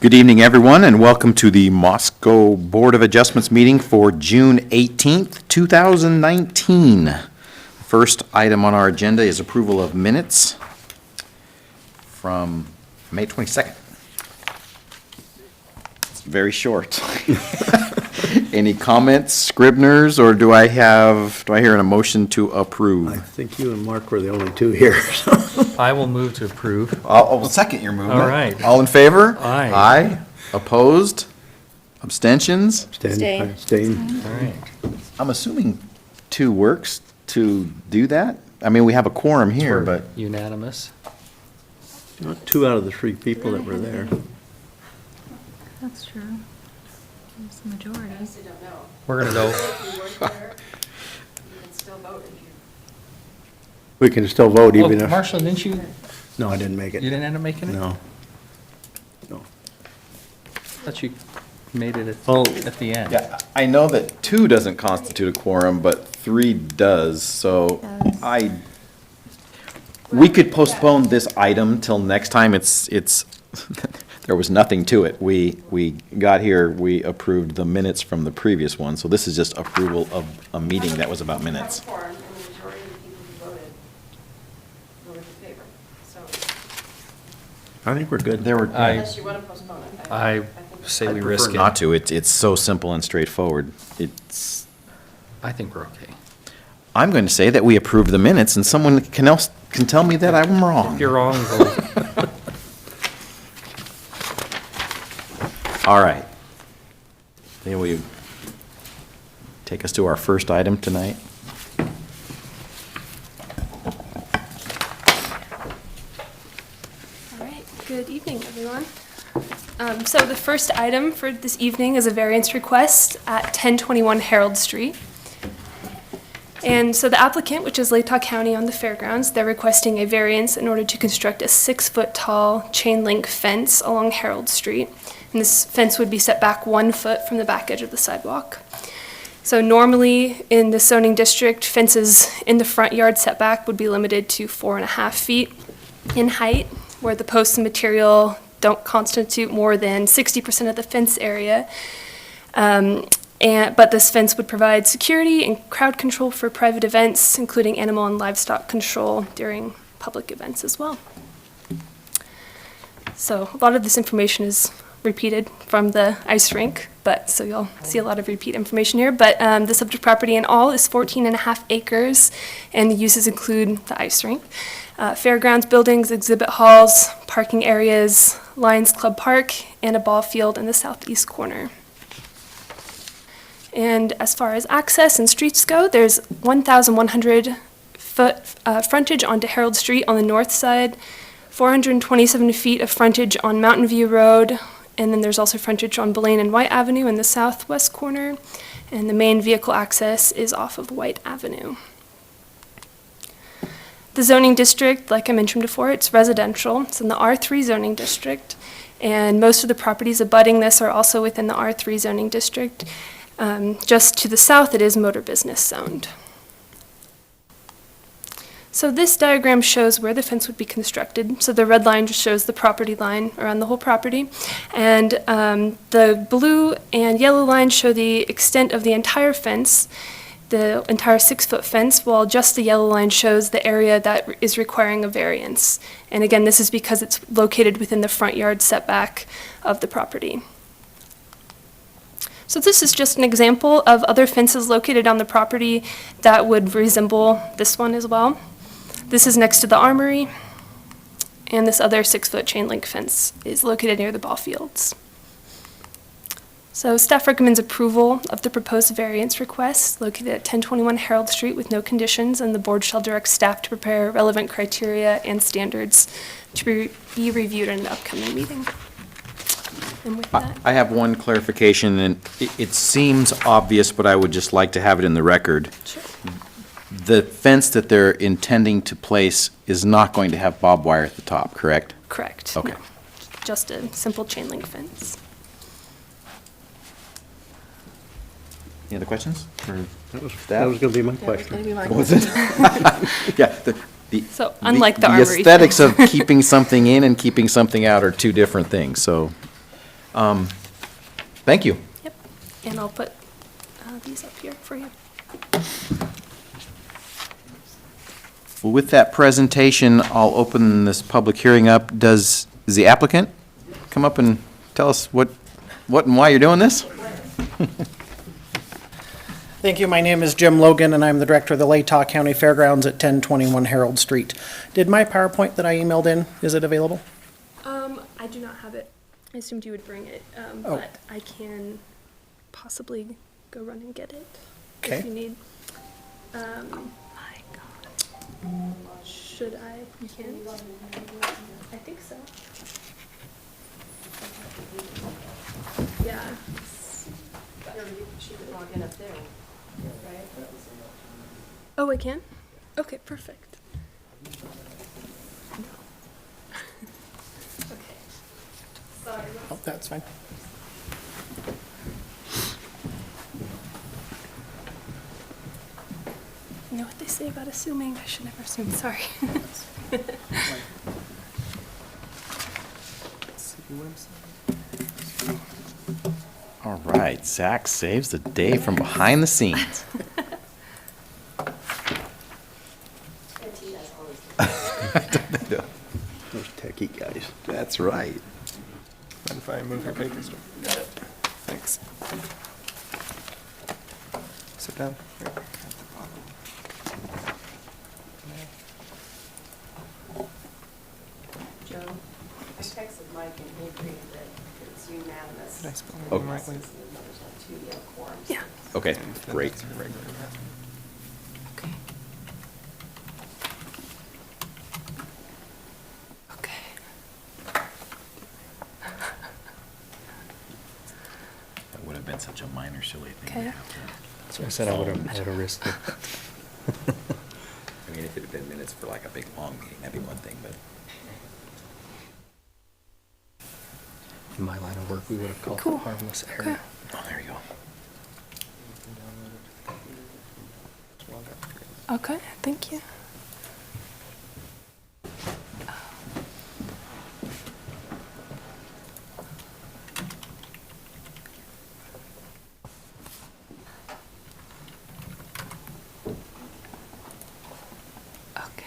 Good evening, everyone, and welcome to the Moscow Board of Adjustments meeting for June 18th, 2019. First item on our agenda is approval of minutes from May 22nd. It's very short. Any comments, Scribners, or do I hear a motion to approve? I think you and Mark were the only two here. I will move to approve. I'll second your movement. All right. All in favor? Aye. Aye. Opposed? Abstentions? Abstain. All right. I'm assuming 2 works to do that? I mean, we have a quorum here, but Unanimous. Not 2 out of the 3 people that were there. That's true. It's the majority. I honestly don't know. We're going to go. If you weren't there, you can still vote if you. We can still vote Oh, even if, Marshall, didn't you, no, I didn't make it. you didn't end up making it? No. I thought you made it Well, at the end. yeah, I know that 2 doesn't constitute a quorum, but 3 does, so we could postpone this item till next time. It's, there was nothing to it. We got here, we approved the minutes from the previous one, so this is just approval of a meeting that was about minutes. You have a quorum, and the majority of the people who voted in favor, so I think we're good. There were, unless you want to postpone it. I think say I we prefer risk it. not to. It's so simple and straightforward. I think we're okay. I'm going to say that we approve the minutes, and someone can tell me that I'm wrong. If you're wrong, vote. All right. Then will you take us to our first item tonight? All right, good evening, everyone. So the first item for this evening is a variance request at 1021 Harold Street. And so the applicant, which is Latah County on the fairgrounds, they're requesting a variance in order to construct a 6-foot-tall chain link fence along Harold Street. And this fence would be set back 1 foot from the back edge of the sidewalk. So normally in the zoning district, fences in the front yard setback would be limited to 4.5 feet in height, where the posts and material don't constitute more than 60% of the fence area. But this fence would provide security and crowd control for private events, including animal and livestock control during public events as well. So a lot of this information is repeated from the ice rink, but so you'll see a lot of repeat information here. But the subject property in all is 14.5 acres, and the uses include the ice rink, fairgrounds buildings, exhibit halls, parking areas, Lions Club Park, and a ball field in the southeast corner. And as far as access and streets go, there's 1,100 foot frontage onto Harold Street on the north side, 427 feet of frontage on Mountain View Road, and then there's also frontage on Blaine and White Avenue in the southwest corner, and the main vehicle access is off of White Avenue. The zoning district, like I mentioned before, it's residential. It's in the R3 zoning district, and most of the properties abutting this are also within the R3 zoning district. Just to the south, it is motor business zoned. So this diagram shows where the fence would be constructed. So the red line just shows the property line around the whole property. And the blue and yellow lines show the extent of the entire fence, the entire 6-foot fence, while just the yellow line shows the area that is requiring a variance. And again, this is because it's located within the front yard setback of the property. So this is just an example of other fences located on the property that would resemble this one as well. This is next to the armory, and this other 6-foot chain link fence is located near the ball fields. So staff recommends approval of the proposed variance request located at 1021 Harold Street with no conditions, and the board shall direct staff to prepare relevant criteria and standards to be reviewed in an upcoming meeting. And with that, I have one clarification, and it seems obvious, but I would just like to have it in the record. sure. The fence that they're intending to place is not going to have barbed wire at the top, correct? Correct. Okay. No. Just a simple chain link fence. Any other questions? That was going to be my That was question. going to be my Was question. it? Yeah. So unlike the armory. The aesthetics of keeping something in and keeping something out are 2 different things, so. Thank you. Yep. And I'll put these up here for you. Well, with that presentation, I'll open this public hearing up. Does the applicant come up and tell us what and why you're doing this? Thank you. My name is Jim Logan, and I'm the director of the Latah County Fairgrounds at 1021 Harold Street. Did my PowerPoint that I emailed in, is it available? I do not have it. I assumed you would bring it, Oh. but I can possibly go run and get it Okay. if you need. My God. Should I? You can? I think so. Yeah. She could log in up there, right? Oh, I can? Okay, perfect. Okay. Sorry. Oh, that's fine. You know what they say about assuming? I should never assume. Sorry. All right, Zach saves the day from behind the scenes. Those techie guys. That's right. Mind if I move your papers? Thanks. Sit down. Joe, I texted Mike and he agreed that it's unanimous. Did I spell Oh. your name rightly? Since the numbers have two, you have quorums. Yeah. Okay, And then great. that's regular, yeah. Okay. Okay. That would have been such a minor, silly thing. Okay. So I said I would have risked it. I mean, if it had been minutes for like a big, long meeting, that'd be one thing, but. In my line of work, we would have called Cool. it harmless error. Okay. Oh, there you go. Okay, thank you. Okay.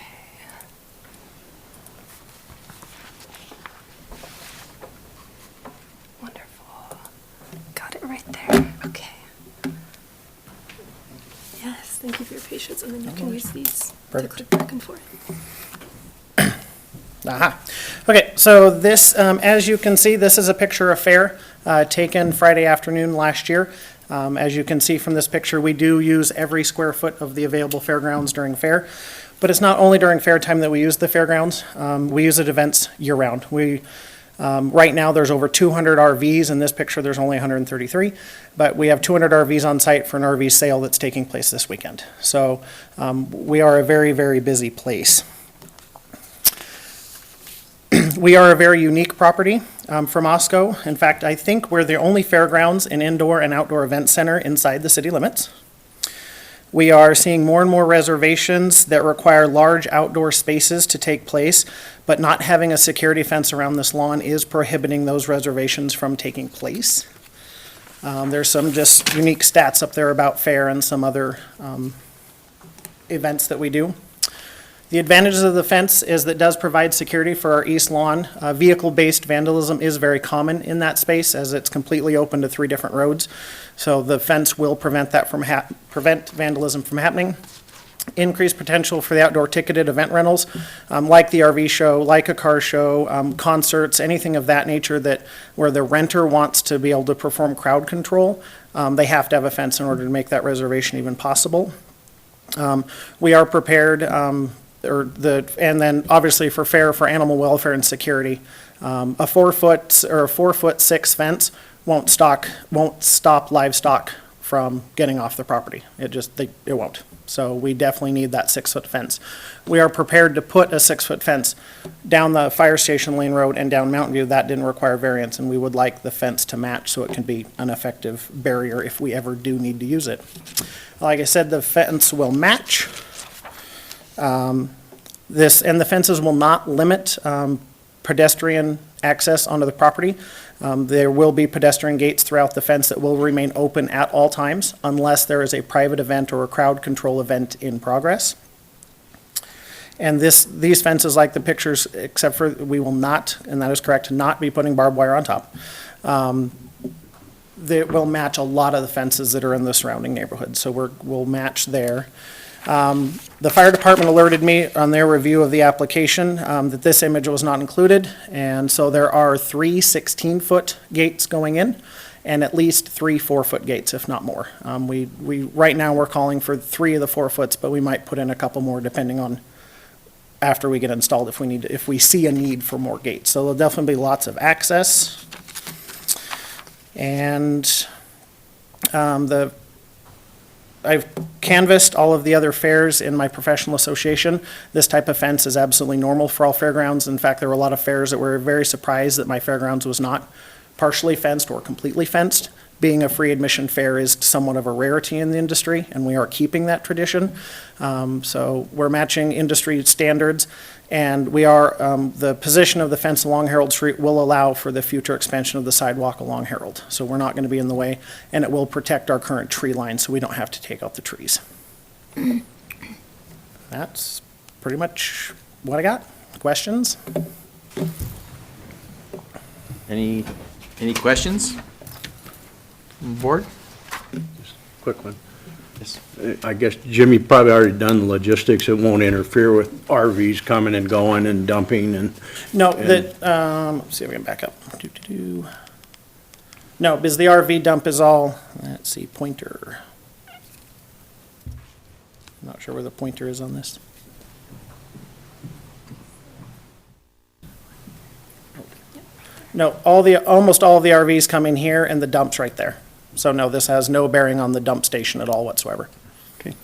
Wonderful. Got it right there. Okay. Yes, thank you for your patience, and then you can use these to Perfect. click back and forth. Aha. Okay, so this, as you can see, this is a picture of fair taken Friday afternoon last year. As you can see from this picture, we do use every square foot of the available fairgrounds during fair. But it's not only during fair time that we use the fairgrounds. We use it events year-round. Right now, there's over 200 RVs. In this picture, there's only 133. But we have 200 RVs on site for an RV sale that's taking place this weekend. So we are a very, very busy place. We are a very unique property from Moscow. In fact, I think we're the only fairgrounds and indoor and outdoor event center inside the city limits. We are seeing more and more reservations that require large outdoor spaces to take place, but not having a security fence around this lawn is prohibiting those reservations from taking place. There's some just unique stats up there about fair and some other events that we do. The advantages of the fence is that it does provide security for our east lawn. Vehicle-based vandalism is very common in that space as it's completely open to 3 different roads. So the fence will prevent that from prevent vandalism from happening. Increased potential for the outdoor ticketed event rentals, like the RV show, like a car show, concerts, anything of that nature that where the renter wants to be able to perform crowd control. They have to have a fence in order to make that reservation even possible. We are prepared, and then obviously for fair, for animal welfare and security. A 4-foot or a 4'6" fence won't stop livestock from getting off the property. It won't. So we definitely need that 6-foot fence. We are prepared to put a 6-foot fence down the fire station lane road and down Mountain View. That didn't require variance, and we would like the fence to match so it can be an effective barrier if we ever do need to use it. Like I said, the fence will match. And the fences will not limit pedestrian access onto the property. There will be pedestrian gates throughout the fence that will remain open at all times unless there is a private event or a crowd control event in progress. And these fences, like the pictures, except for we will not, and that is correct, not be putting barbed wire on top. They will match a lot of the fences that are in the surrounding neighborhood, so we'll match there. The fire department alerted me on their review of the application that this image was not included, and so there are 3 16-foot gates going in, and at least 3 4-foot gates, if not more. Right now, we're calling for 3 of the 4 foots, but we might put in a couple more depending on after we get installed if we see a need for more gates. So there'll definitely be lots of access. And I've canvassed all of the other fairs in my professional association. This type of fence is absolutely normal for all fairgrounds. In fact, there were a lot of fairs that were very surprised that my fairgrounds was not partially fenced or completely fenced. Being a free admission fair is somewhat of a rarity in the industry, and we are keeping that tradition. So we're matching industry standards, and the position of the fence along Harold Street will allow for the future expansion of the sidewalk along Harold. So we're not going to be in the way, and it will protect our current tree line, so we don't have to take out the trees. That's pretty much what I got. Questions? Any questions? Board? Quick one. Yes. I guess Jimmy probably already done the logistics. It won't interfere with RVs coming and going and dumping and. No, And- let's see if we can back up. No, because the RV dump is all, let's see, pointer. Not sure where the pointer is on this. No, almost all of the RVs come in here and the dump's right there. So no, this has no bearing on the dump station at all whatsoever. Okay.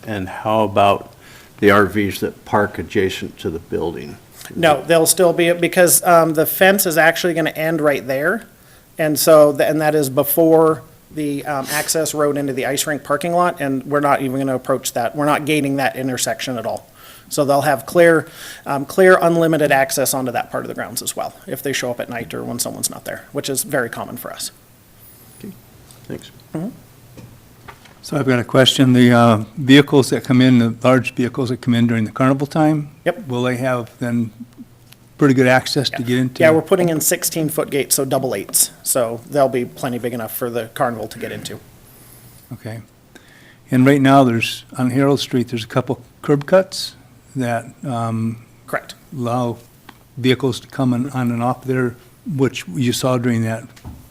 And how about the RVs that park adjacent to the building? No, they'll still be, because the fence is actually going to end right there. And so, and that is before the access road into the ice rink parking lot, and we're not even going to approach that. We're not gating that intersection at all. So they'll have clear, unlimited access onto that part of the grounds as well, if they show up at night or when someone's not there, which is very common for us. Thanks. So I've got a question. The vehicles that come in, the large vehicles that come in during the carnival time? Yep. Will they have then pretty good access to get into? Yeah, we're putting in 16-foot gates, so double eights. So they'll be plenty big enough for the carnival to get into. Okay. And right now, on Harold Street, there's a couple curb cuts that Correct. allow vehicles to come on and off there, which you saw during that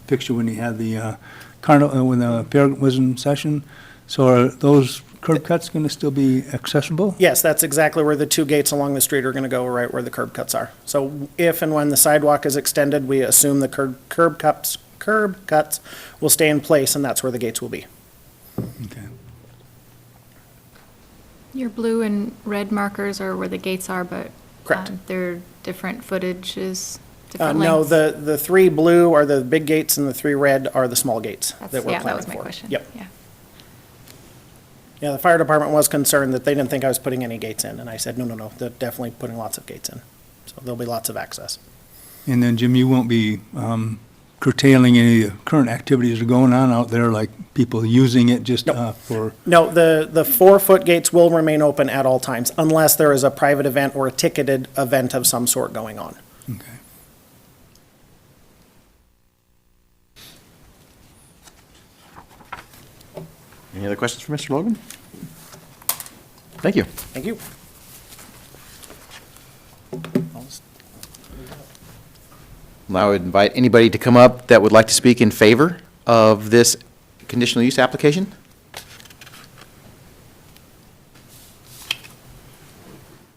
picture when you had the carnival, when the fair was in session. So are those curb cuts going to still be accessible? Yes, that's exactly where the 2 gates along the street are going to go, right where the curb cuts are. So if and when the sidewalk is extended, we assume the curb cuts will stay in place, and that's where the gates will be. Okay. Your blue and red markers are where the gates are, but Correct. they're different footages, different No, lengths. the 3 blue are the big gates, and the 3 red are the small gates That's- that we're yeah, that planning was my for. question. Yep. Yeah. Yeah, the fire department was concerned that they didn't think I was putting any gates in, and I said, no, they're definitely putting lots of gates in. So there'll be lots of access. And then, Jim, you won't be curtailing any of the current activities that are going on out there, like people using it just Nope. for, No, the 4-foot gates will remain open at all times unless there is a private event or a ticketed event of some sort going on. okay. Any other questions for Mr. Logan? Thank you. Thank you. Now I would invite anybody to come up that would like to speak in favor of this conditional use application.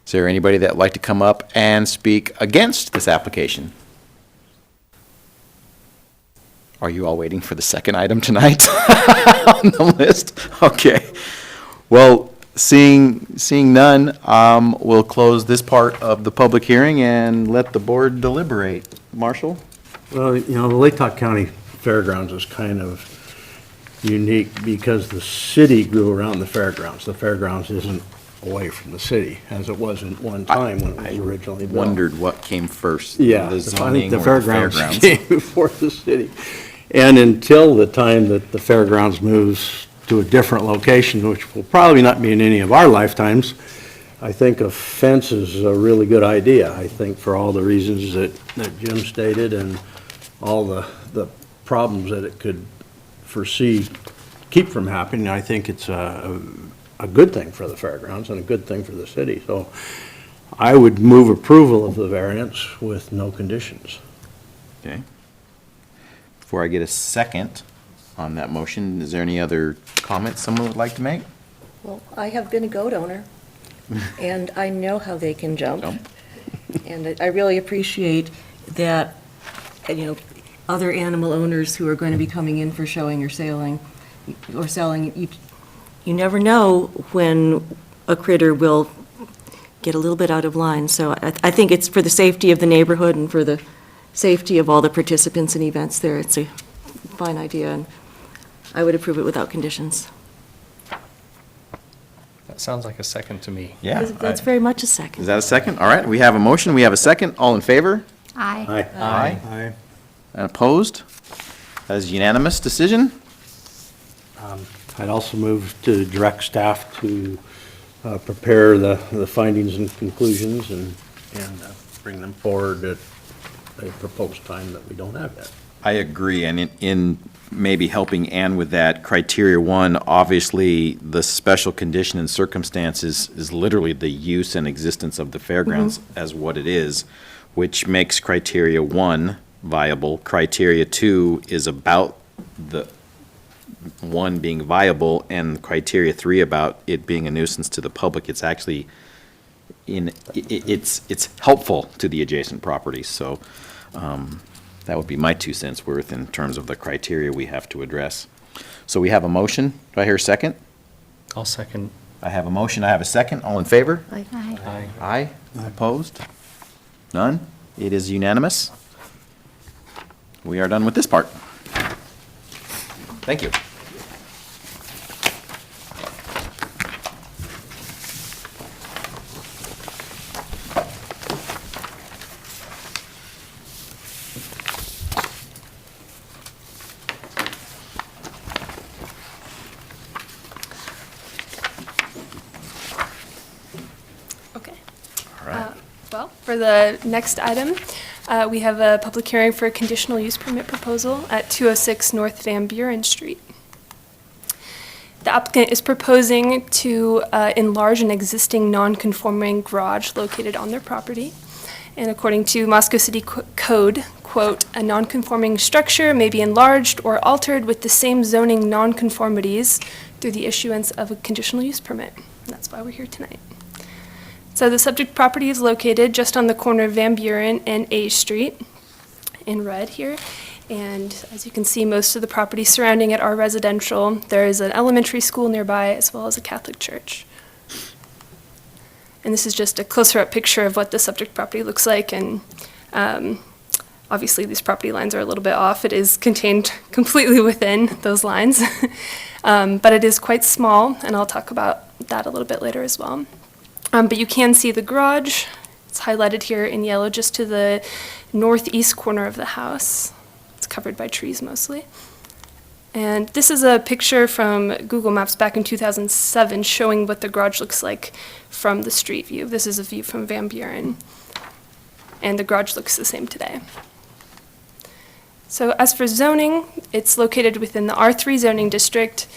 Is there anybody that'd like to come up and speak against this application? Are you all waiting for the second item tonight on the list? Okay. Well, seeing none, we'll close this part of the public hearing and let the board deliberate. Marshall? Well, you know, the Lake Talk County Fairgrounds is kind of unique because the city grew around the fairgrounds. The fairgrounds isn't away from the city, as it was at one time when it was originally built. Wondered what came first. Yeah, The I zoning think the or the fairgrounds fairgrounds. came before the city. And until the time that the fairgrounds moves to a different location, which will probably not be in any of our lifetimes, I think a fence is a really good idea. I think for all the reasons that Jim stated and all the problems that it could foresee, keep from happening, I think it's a good thing for the fairgrounds and a good thing for the city. So I would move approval of the variance with no conditions. Okay. Before I get a second on that motion, is there any other comments someone would like to make? Well, I have been a goat owner, and I know how they can jump. Jump. And I really appreciate that, other animal owners who are going to be coming in for showing or selling, you never know when a critter will get a little bit out of line. So I think it's for the safety of the neighborhood and for the safety of all the participants in events there. It's a fine idea, and I would approve it without conditions. That sounds like a second to me. Yeah. That's very much a Is second. that a second? All right, we have a motion, we have a second. All in favor? Aye. Aye. And opposed? That is unanimous decision. I'd also move to direct staff to prepare the findings and conclusions and bring them forward at a proposed time that we don't have yet. I agree, and in maybe helping Ann with that, criteria one, obviously, the special condition and circumstances is literally the use and existence of the fairgrounds as what it is, which makes criteria one viable. Criteria two is about the one being viable, and criteria three about it being a nuisance to the public. It's actually it's helpful to the adjacent properties, so that would be my 2 cents worth in terms of the criteria we have to address. So we have a motion. Do I hear a second? I'll second. I have a motion, I have a second. All in favor? Aye. Aye. Aye. Opposed? None? It is unanimous. We are done with this part. Thank you. Okay. All right. Well, for the next item, we have a public hearing for a conditional use permit proposal at 206 North Van Buren Street. The applicant is proposing to enlarge an existing non-conforming garage located on their property. And according to Moscow City Code, quote, "A non-conforming structure may be enlarged or altered with the same zoning non-conformities through the issuance of a conditional use permit." And that's why we're here tonight. So the subject property is located just on the corner of Van Buren and A Street, in red here. And as you can see, most of the property surrounding it are residential. There is an elementary school nearby, as well as a Catholic church. And this is just a closer-up picture of what the subject property looks like. And obviously, these property lines are a little bit off. It is contained completely within those lines. But it is quite small, and I'll talk about that a little bit later as well. But you can see the garage. It's highlighted here in yellow just to the northeast corner of the house. It's covered by trees mostly. And this is a picture from Google Maps back in 2007 showing what the garage looks like from the street view. This is a view from Van Buren. And the garage looks the same today. So as for zoning, it's located within the R3 zoning district.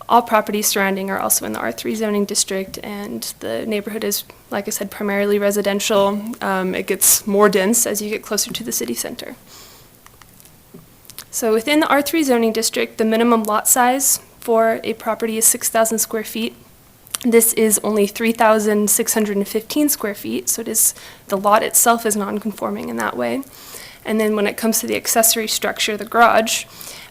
All properties surrounding are also in the R3 zoning district, and the neighborhood is, like I said, primarily residential. It gets more dense as you get closer to the city center. So within the R3 zoning district, the minimum lot size for a property is 6,000 square feet. This is only 3,615 square feet, so the lot itself is non-conforming in that way. And then when it comes to the accessory structure, the garage,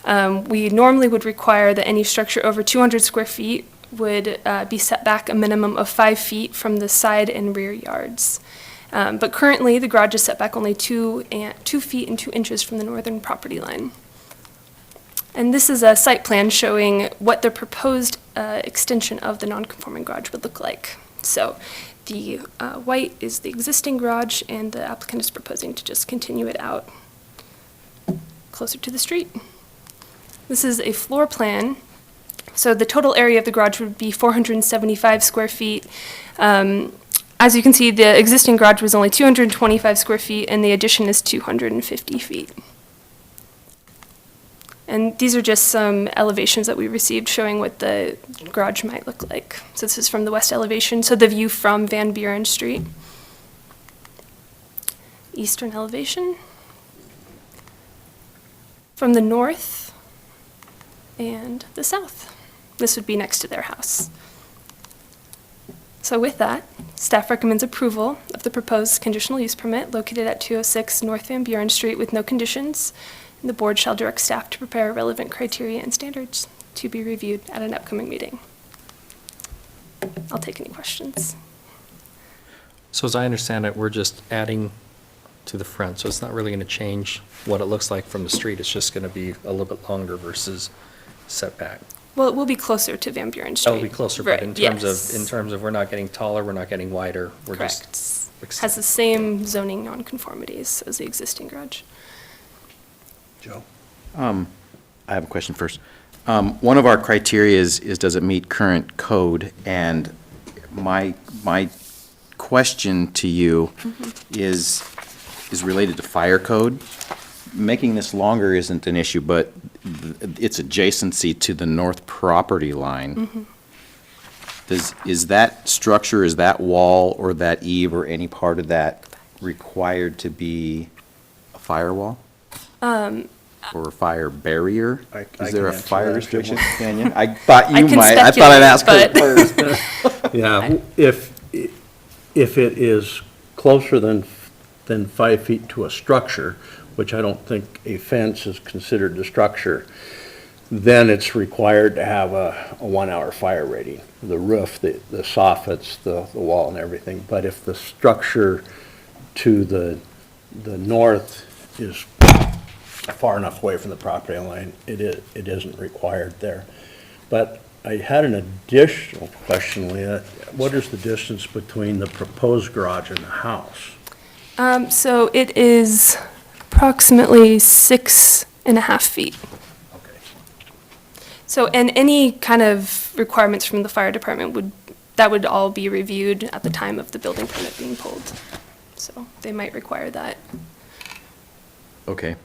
we normally would require that any structure over 200 square feet would be set back a minimum of 5 feet from the side and rear yards. But currently, the garage is set back only 2 feet and 2 inches from the northern property line. And this is a site plan showing what the proposed extension of the non-conforming garage would look like. So the white is the existing garage, and the applicant is proposing to just continue it out closer to the street. This is a floor plan. So the total area of the garage would be 475 square feet. As you can see, the existing garage was only 225 square feet, and the addition is 250 feet. And these are just some elevations that we received showing what the garage might look like. So this is from the west elevation, so the view from Van Buren Street. Eastern elevation. From the north and the south. This would be next to their house. So with that, staff recommends approval of the proposed conditional use permit located at 206 North Van Buren Street with no conditions. And the board shall direct staff to prepare relevant criteria and standards to be reviewed at an upcoming meeting. I'll take any questions. So as I understand it, we're just adding to the front, so it's not really going to change what it looks like from the street. It's just going to be a little bit longer versus setback. Well, it will be closer to Van Buren Street. Oh, it'll be closer, but in Right, terms yes. of, we're not getting taller, we're not getting wider, we're Correct. just. Has the same zoning nonconformities as the existing garage. Joe? I have a question first. One of our criteria is does it meet current code? And my question to you is related to fire code. Making this longer isn't an issue, but its adjacency to the north property line. Is that structure, is that wall or that eave or any part of that required to be a firewall? Or a fire barrier? I Is there a can answer fire that if you restriction, want. Canyon? I thought I you can might, I thought I'd ask her speculate, first. Yeah, if it is closer than 5 feet to a structure, which I don't think a fence is considered a structure, then it's required to have a 1 hour fire rating. The roof, the soffits, the wall and everything. But if the structure to the north is far enough away from the property line, it isn't required there. But I had an additional question, Leah. What is the distance between the proposed garage and the house? So it is approximately 6.5 feet. Okay. So, and any kind of requirements from the fire department would all be reviewed at the time of the building permit being pulled. So they might require that. Okay.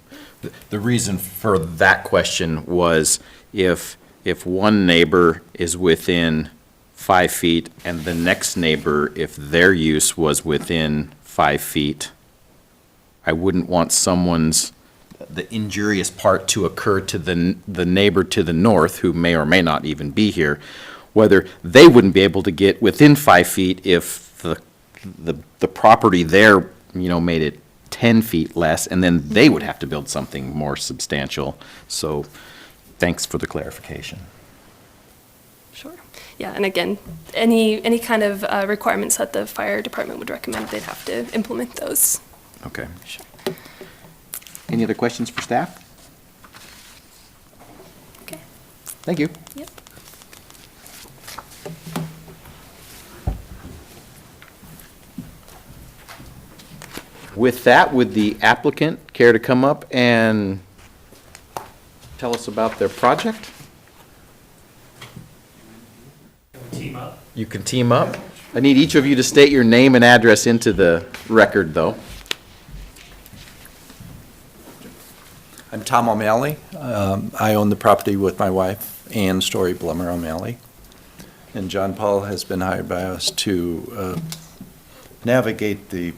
The reason for that question was if one neighbor is within 5 feet and the next neighbor, if their use was within 5 feet, I wouldn't want the injurious part to occur to the neighbor to the north, who may or may not even be here, whether they wouldn't be able to get within 5 feet if the property there, made it 10 feet less, and then they would have to build something more substantial. So thanks for the clarification. Sure. Yeah, and again, any kind of requirements that the fire department would recommend, they'd have to implement those. Okay. Sure. Any other questions for staff? Okay. Thank you. Yep. With that, would the applicant care to come up and tell us about their project? Team up. You can team up. I need each of you to state your name and address into the record, though. I'm Tom O'Malley. I own the property with my wife, Ann Story Blummer O'Malley. And John Paul has been hired by us to navigate This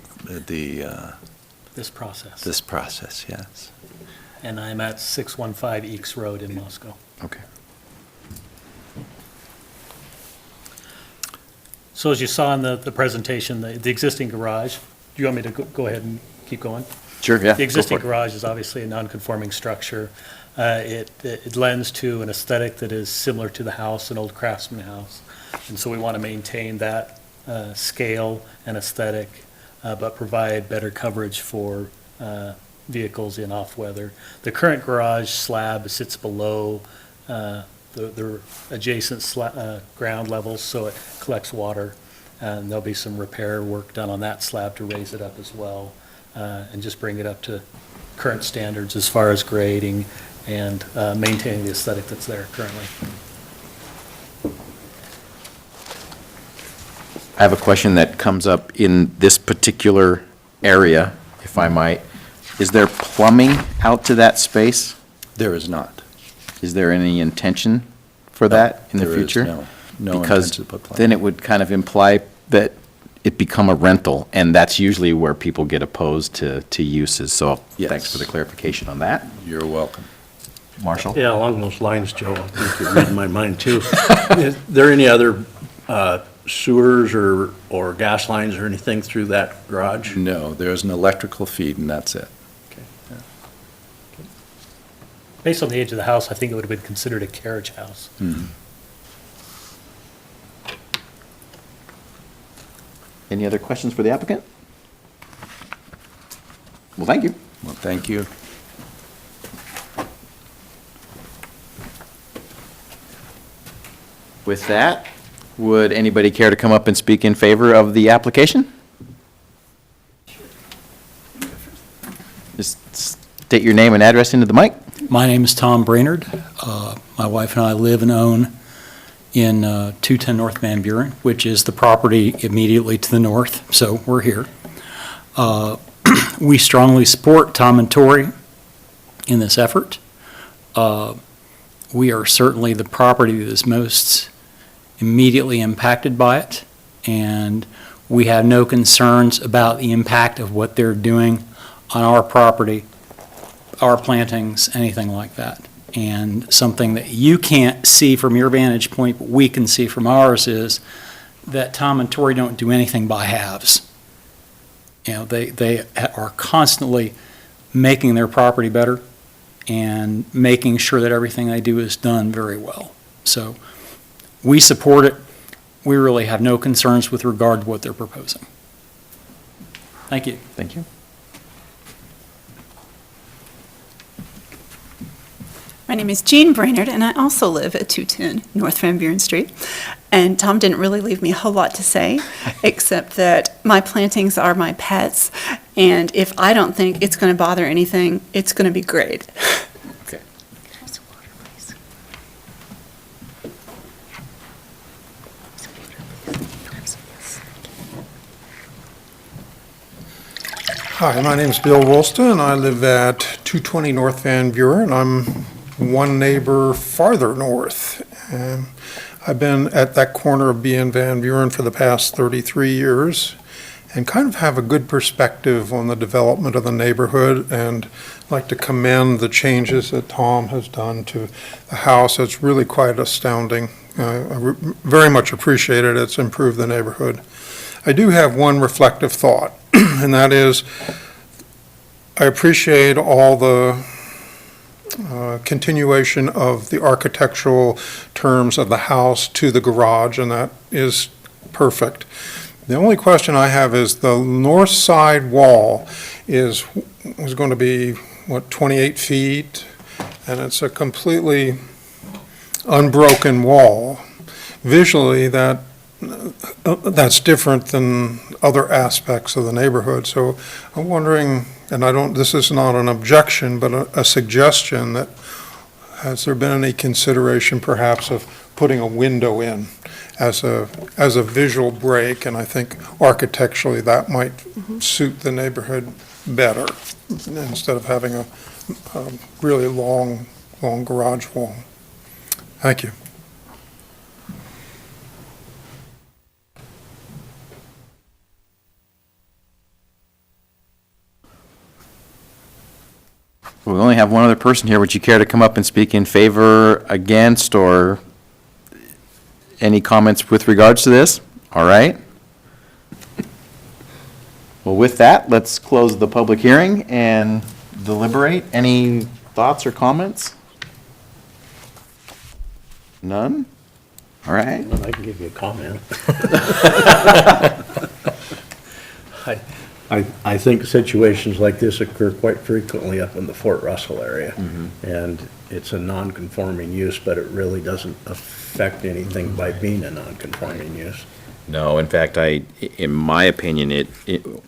process. this process, yes. And I'm at 615 Eeks Road in Moscow. Okay. So as you saw in the presentation, the existing garage, do you want me to go ahead and keep going? Sure, yeah. The existing go for it. garage is obviously a non-conforming structure. It lends to an aesthetic that is similar to the house, an old craftsman house. And so we want to maintain that scale and aesthetic, but provide better coverage for vehicles in off weather. The current garage slab sits below the adjacent ground levels, so it collects water and there'll be some repair work done on that slab to raise it up as well, and just bring it up to current standards as far as grading and maintaining the aesthetic that's there currently. I have a question that comes up in this particular area, if I might. Is there plumbing out to that space? There is not. Is there any intention for that in the There is future? no Because intention to put plumbing. then it would kind of imply that it become a rental, and that's usually where people get opposed to uses. So Yes. thanks for the clarification on that. You're welcome. Marshall? Yeah, along those lines, Joe, I think you're reading my mind too. Is there any other sewers or gas lines or anything through that garage? No, there's an electrical feed, and that's it. Based on the age of the house, I think it would have been considered a carriage house. Any other questions for the applicant? Well, thank you. Well, thank you. With that, would anybody care to come up and speak in favor of the application? Just state your name and address into the mic. My name is Tom Brainerd. My wife and I live and own in 210 North Van Buren, which is the property immediately to the north, so we're here. We strongly support Tom and Tori in this effort. We are certainly the property that is most immediately impacted by it, and we have no concerns about the impact of what they're doing on our property, our plantings, anything like that. And something that you can't see from your vantage point, but we can see from ours, is that Tom and Tori don't do anything by halves. You know, they are constantly making their property better and making sure that everything they do is done very well. So we support it. We really have no concerns with regard to what they're proposing. Thank you. Thank you. My name is Jean Brainerd, and I also live at 210 North Van Buren Street. And Tom didn't really leave me a whole lot to say, except that my plantings are my pets, and if I don't think it's going to bother anything, it's going to be great. Okay. Hi, my name is Bill Woolston. I live at 220 North Van Buren. I'm one neighbor farther north. I've been at that corner of B and Van Buren for the past 33 years and kind of have a good perspective on the development of the neighborhood, and like to commend the changes that Tom has done to the house. It's really quite astounding. I very much appreciate it. It's improved the neighborhood. I do have one reflective thought, and that is I appreciate all the continuation of the architectural terms of the house to the garage, and that is perfect. The only question I have is the north side wall was going to be, 28 feet, and it's a completely unbroken wall. Visually, that's different than other aspects of the neighborhood. So I'm wondering, and this is not an objection, but a suggestion, that has there been any consideration perhaps of putting a window in as a visual break? And I think architecturally that might suit the neighborhood better instead of having a really long garage wall. Thank you. We only have one other person here. Would you care to come up and speak in favor, against, or any comments with regards to this? All right. Well, with that, let's close the public hearing and deliberate. Any thoughts or comments? None? All right. Well, I can give you a comment. I think situations like this occur quite frequently up in the Fort Russell area. And it's a non-conforming use, but it really doesn't affect anything by being a non-conforming use. No, in fact, in my opinion,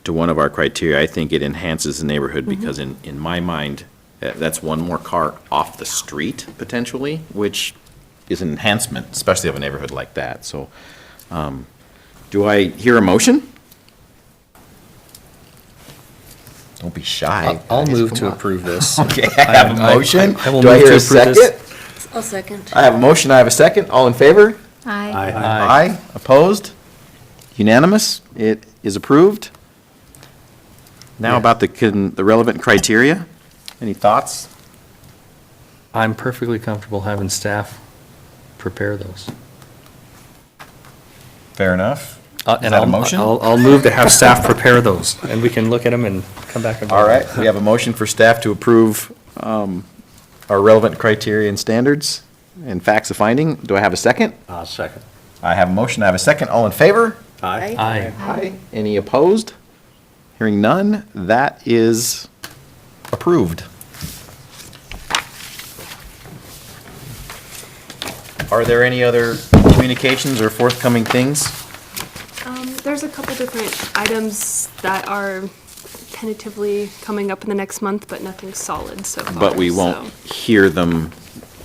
to one of our criteria, I think it enhances the neighborhood because in my mind, that's one more car off the street potentially, which is an enhancement, especially of a neighborhood like that. So, do I hear a motion? Don't be shy. I'll guys. move Come to on. approve this. Okay, I have a motion. I will Do I move hear to a approve this. second? I'll second. I have a motion, I have a second. All in favor? Aye. Aye. Opposed? Unanimous? It is approved. Now about the relevant criteria. Any thoughts? I'm perfectly comfortable having staff prepare those. Fair enough. And that a motion? I'll move to have staff prepare those, and we can look at them and come back and vote. All right, we have a motion for staff to approve our relevant criteria and standards and facts of finding. Do I have a second? Second. I have a motion, I have a second. All in favor? Aye. Aye. Aye. Any opposed? Hearing none, that is approved. Are there any other communications or forthcoming things? There's a couple different items that are tentatively coming up in the next month, but nothing solid so far. But we won't so. hear them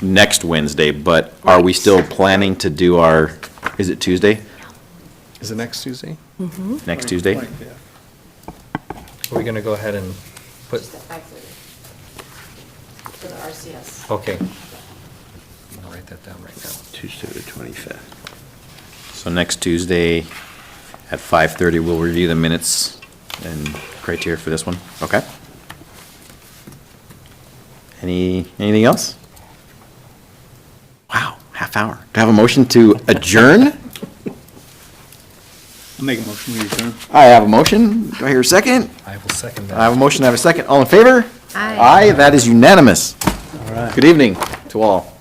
next Wednesday, but are we still planning to do is it Tuesday? Is it next Tuesday? Next Tuesday? Are we going to go ahead and put, For the RCS. okay. I'll write that down right now. Tuesday the 25th. So next Tuesday at 5:30, we'll review the minutes and criteria for this one. Okay. Anything else? Wow, half hour. Do I have a motion to adjourn? I'll make a motion, we adjourn. I have a motion. Do I hear a second? I will second that. I have a motion, I have a second. All in favor? Aye. Aye, that is unanimous. All right. Good evening to all.